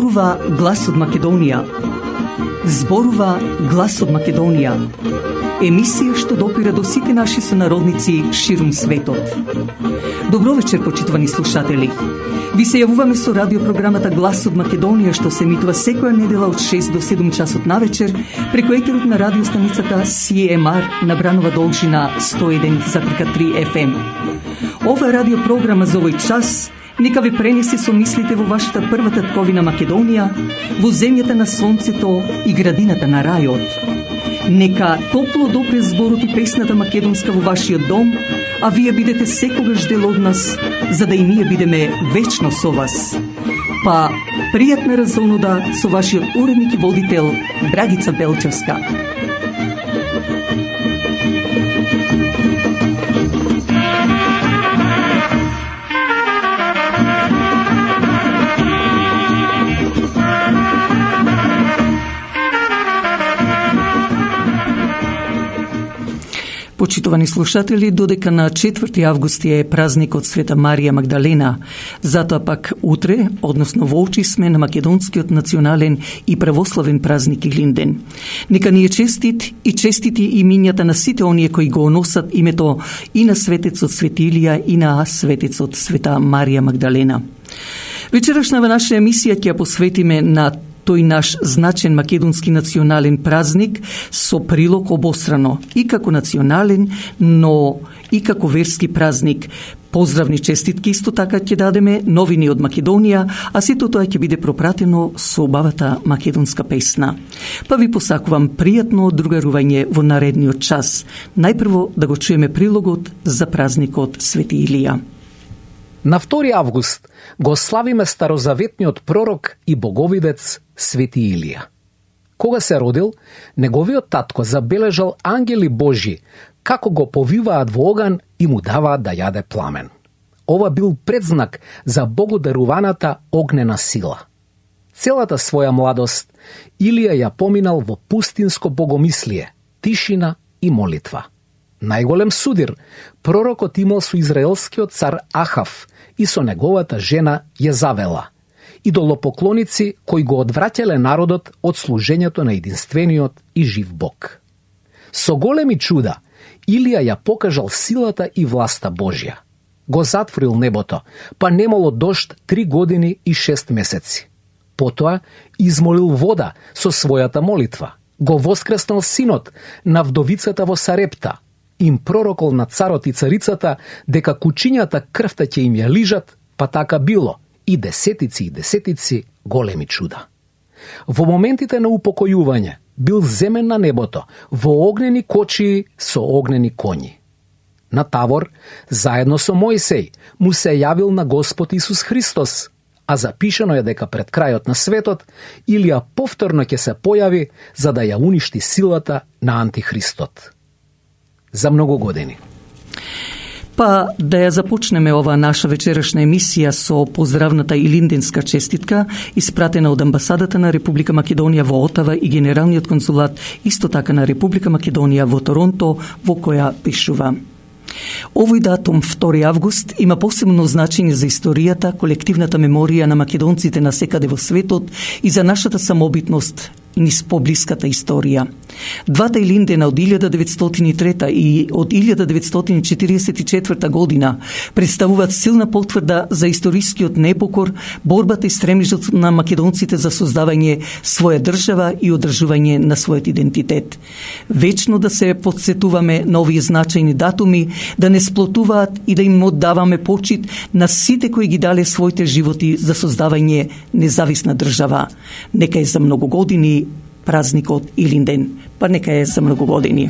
Зборува глас од Македонија. Зборува глас од Македонија. Емисија што допира до сите наши сонародници ширум светот. Добро вечер, почитувани слушатели. Ви се јавуваме со радиопрограмата Глас од Македонија, што се емитува секоја недела од 6 до 7 часот навечер преку етерот на радиостаницата CMR на Бранова должина 101,3 FM. Ова радиопрограма за овој час нека ви пренесе со мислите во вашата прва татковина Македонија, во земјата на сонцето и градината на рајот. Нека топло допре зборот и песната македонска во вашиот дом, а вие бидете секогаш дел од нас, за да и ние бидеме вечно со вас. Па, пријатна разонода со вашиот уредник и водител Драгица Белчевска. Почитувани слушатели, додека на 4 август е празникот Света Марија Магдалена, затоа пак утре, односно во очи сме на македонскиот национален и православен празник Илинден. Нека ни е честит и честити имињата на сите оние кои го носат името и на светецот Свети Илија и на светецот Света Марија Магдалена. Вечерашнава наша емисија ќе ја посветиме на тој наш значен македонски национален празник со прилог обострано и како национален, но и како верски празник. Поздравни честитки исто така ќе дадеме, новини од Македонија, а сето тоа ќе биде пропратено со убавата македонска песна. Па ви посакувам пријатно другарување во наредниот час. Најпрво да го чуеме прилогот за празникот Свети Илија. На 2 август го славиме старозаветниот пророк и боговидец Свети Илија. Кога се родил, неговиот татко забележал ангели Божји како го повиваат во оган и му даваат да јаде пламен. Ова бил предзнак за богодаруваната огнена сила. Целата своја младост Илија ја поминал во пустинско богомислие, тишина и молитва. Најголем судир пророкот имал со израелскиот цар Ахав и со неговата жена Језавела, идолопоклоници кои го одвраќале народот од служењето на единствениот и жив Бог. Со големи чуда Илија ја покажал силата и власта Божја. Го затворил небото, па немало дожд 3 години и 6 месеци. Потоа измолил вода со својата молитва. Го воскреснал синот на вдовицата во Сарепта. Им пророкол на царот и царицата дека кучињата крвта ќе им ја лижат, па така било, и десетици големи чуда. Во моментите на упокојување бил земен на небото во огнени кочии со огнени коњи. На Тавор, заедно со Мојсеј, му се јавил на Господ Исус Христос, а запишано е дека пред крајот на светот Илија повторно ќе се појави за да ја уништи силата на антихристот. За многу години. Па да ја започнеме ова наша вечерашна емисија со поздравната илинденска честитка, испратена од амбасадата на Република Македонија во Отава и Генералниот консулат исто така на Република Македонија во Торонто, во која пишува: Овој датум, 2 август, има посебно значење за историјата, колективната меморија на македонците на секаде во светот и за нашата самобитност низ поблиската историја. Двата Илиндена од 1903 и од 1944 година представуваат силна потврда за историскиот непокор, борбата и стремежот на македонците за создавање своја држава и одржување на својот идентитет. Вечно да се потсетуваме на овие значајни датуми, да не сплотуваат и да им оддаваме почит на сите кои ги дале своите животи за создавање независна држава. Нека е за многу години празникот Илинден, па нека е за многу години.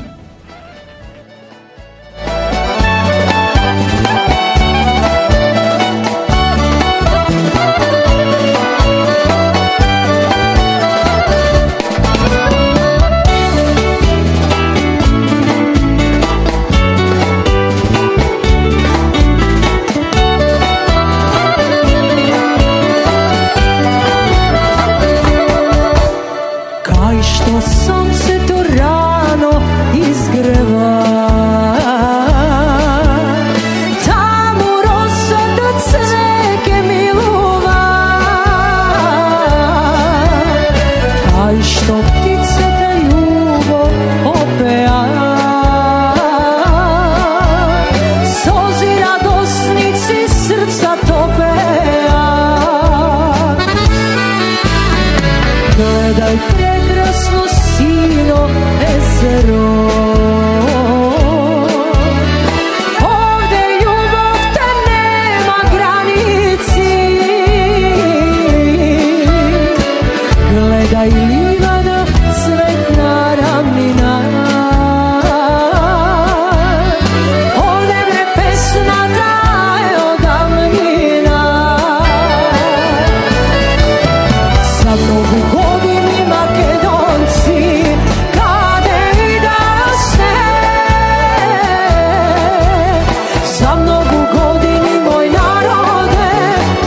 Сонцето рано из Gledaj što ptice te ljubo opea, sozi radosnici srca topea. Gledaj prekrasno sino jezero, ovde ljubav te nema granici. Gledaj livada, cvetna ravnina, ovde bre pesma traje od davnina. Za mnogo godini Makedonci kade i dasne, za mnogo godini moj narode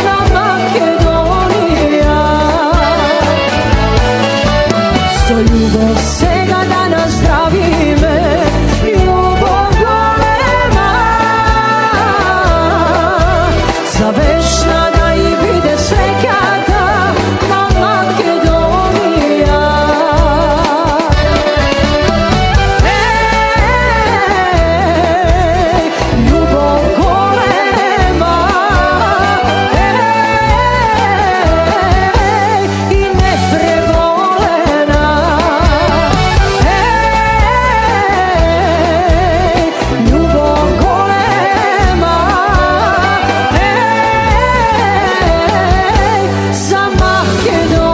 na Makedonija. So ljubav svega dana zdravi me, ljubav golema, za vešna da i vide srećata na Makedonija. Ljubav golema, i neprevolena. Ljubav golema, za Makedonija.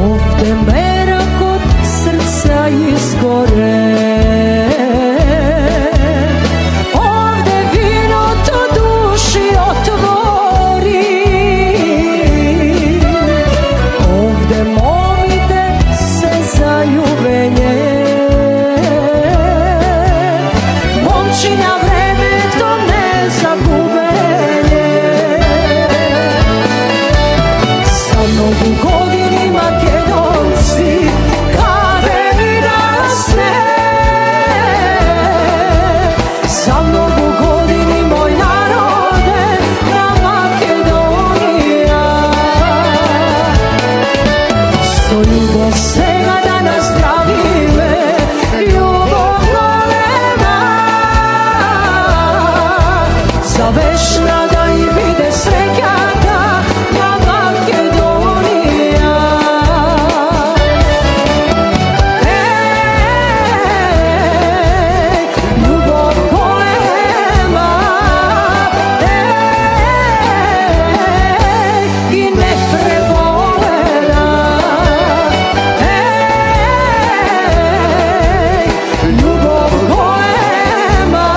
Ovde mera kod srca izgore, ovde vino to duši otvori, ovde momite se zaljubenje, momčina vreme to ne zagubenje. Za mnogo godini Makedonci kade i dasne, za mnogo godini moj narode na Makedonija. So ljubav svega dana zdravi me, ljubav golema, za vešna da i vide srećata na Makedonija. Ljubav golema, i neprevolena. Ljubav golema,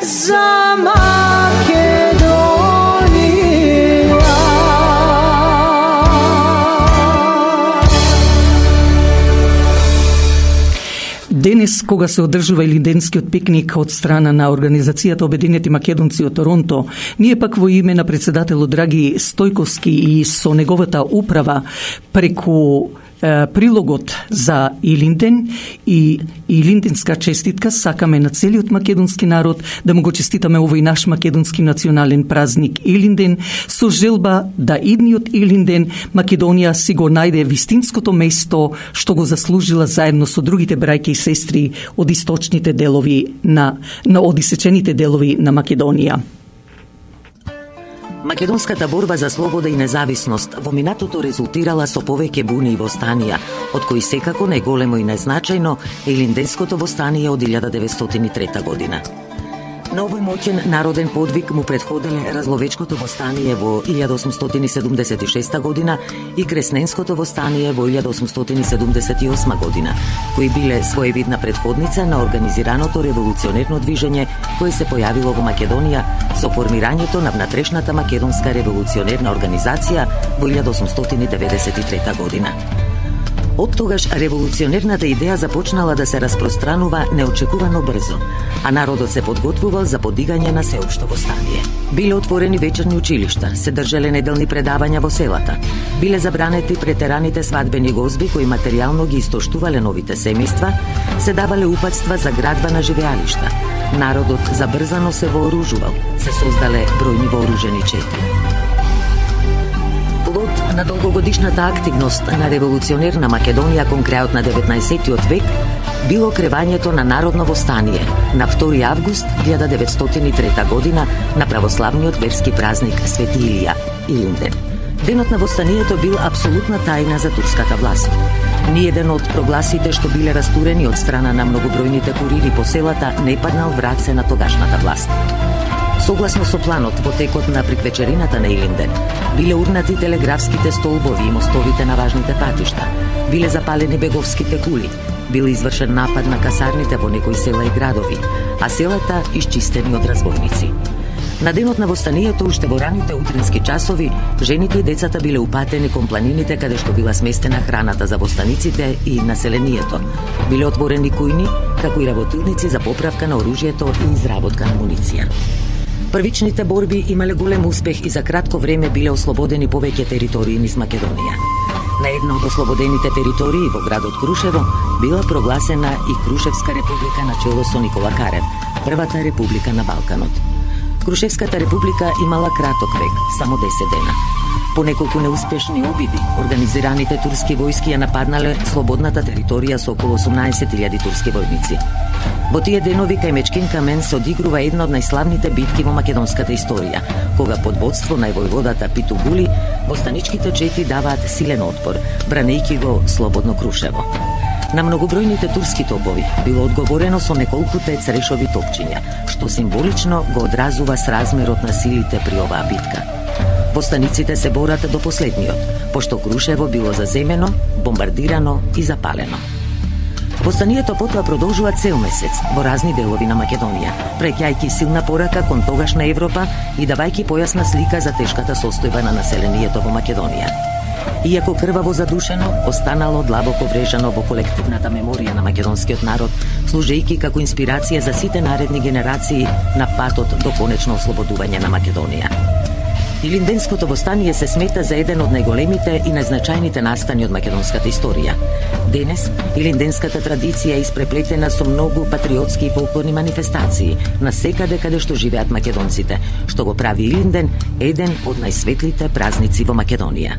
za Makedonija. Денес, кога се одржува Илинденскиот пикник од страна на Организацијата Обединети македонци од Торонто, ние пак во име на председателот Драги Стојковски и со неговата управа преку прилогот за Илинден и Илинденска честитка сакаме на целиот македонски народ да му го честитаме овој наш македонски национален празник Илинден, со желба да идниот Илинден Македонија си го најде вистинското место што го заслужила заедно со другите браќи и сестри од источните делови на одисечените делови на Македонија. Македонската борба за слобода и независност во минатото резултирала со повеќе буни и востанија, од кои секако најголемо и најзначајно е Илинденското востание од 1903 година. На овој моќен народен подвиг му предходеле Разловечкото востание во 1876 година и Кресненското востание во 1878 година, кои биле своевидна предходница на организираното револуционерно движење кое се појавило во Македонија со формирањето на внатрешната македонска револуционерна организација во 1893 година. Од тогаш револуционерната идеја започнала да се распространува неочекувано брзо, а народот се подготвувал за подигање на сеопшто востание. Биле отворени вечерни училишта, се држале неделни предавања во селата, биле забранети претераните свадбени гозби кои материјално ги истоштувале новите семејства, се давале упатства за градба на живеалишта. Народот забрзано се вооружувал, се создале бројни вооружени чети. Плод на долгогодишната активност на револуционерна Македонија кон крајот на 19 век било кревањето на народно востание на 2 август 1903 година на православниот верски празник Свети Илија, Илинден. Денот на востанието бил апсолутна тајна за турската власт. Ниеден од прогласите што биле растурени од страна на многобројните курири по селата не паднал в раце на тогашната власт. Согласно со планот, во текот на приквечерината на Илинден, биле урнати телеграфските столбови и мостовите на важните патишта, биле запалени беговските кули, бил извршен напад на касарните во некои села и градови, а селата исчистени од разбойници. На денот на востанието, уште во раните утрински часови, жените и децата биле упатени кон планините каде што била сместена храната за востаниците и населението. Биле отворени кујни, како и работилници за поправка на оружјето и изработка на муниција. Првичните борби имале голем успех и за кратко време биле ослободени повеќе територии низ Македонија. На една од ослободените територии во градот Крушево била прогласена и Крушевска република на чело со Никола Карев, првата република на Балканот. Крушевската република имала краток век, само 10 дена. По неколку неуспешни обиди, организираните турски војски ја нападнале слободната територија со околу 18.000 турски војници. Во тие денови кај Мечкин камен се одигрува една од најславните битки во македонската историја, кога под водство на војводата Питу Гули, востаничките чети даваат силен отпор, бранејќи го слободно Крушево. На многобројните турски топови било одговорено со неколку црешови топчиња, што символично го одразува сразмерот на силите при оваа битка. Востаниците се борат до последниот, пошто Крушево било заземено, бомбардирано и запалено. Востанието потоа продолжува цел месец во разни делови на Македонија, преќајќи силна порака кон тогашна Европа и давајќи појасна слика за тешката состојба на населението во Македонија. Иако крваво задушено, останало длабоко врежано во колективната меморија на македонскиот народ, служејќи како инспирација за сите наредни генерации на патот до конечно ослободување на Македонија. Илинденското востание се смета за еден од најголемите и најзначајните настани од македонската историја. Денес, илинденската традиција е испреплетена со многу патриотски и фолклорни манифестации на секаде каде што живеат македонците, што го прави Илинден еден од најсветлите празници во Македонија.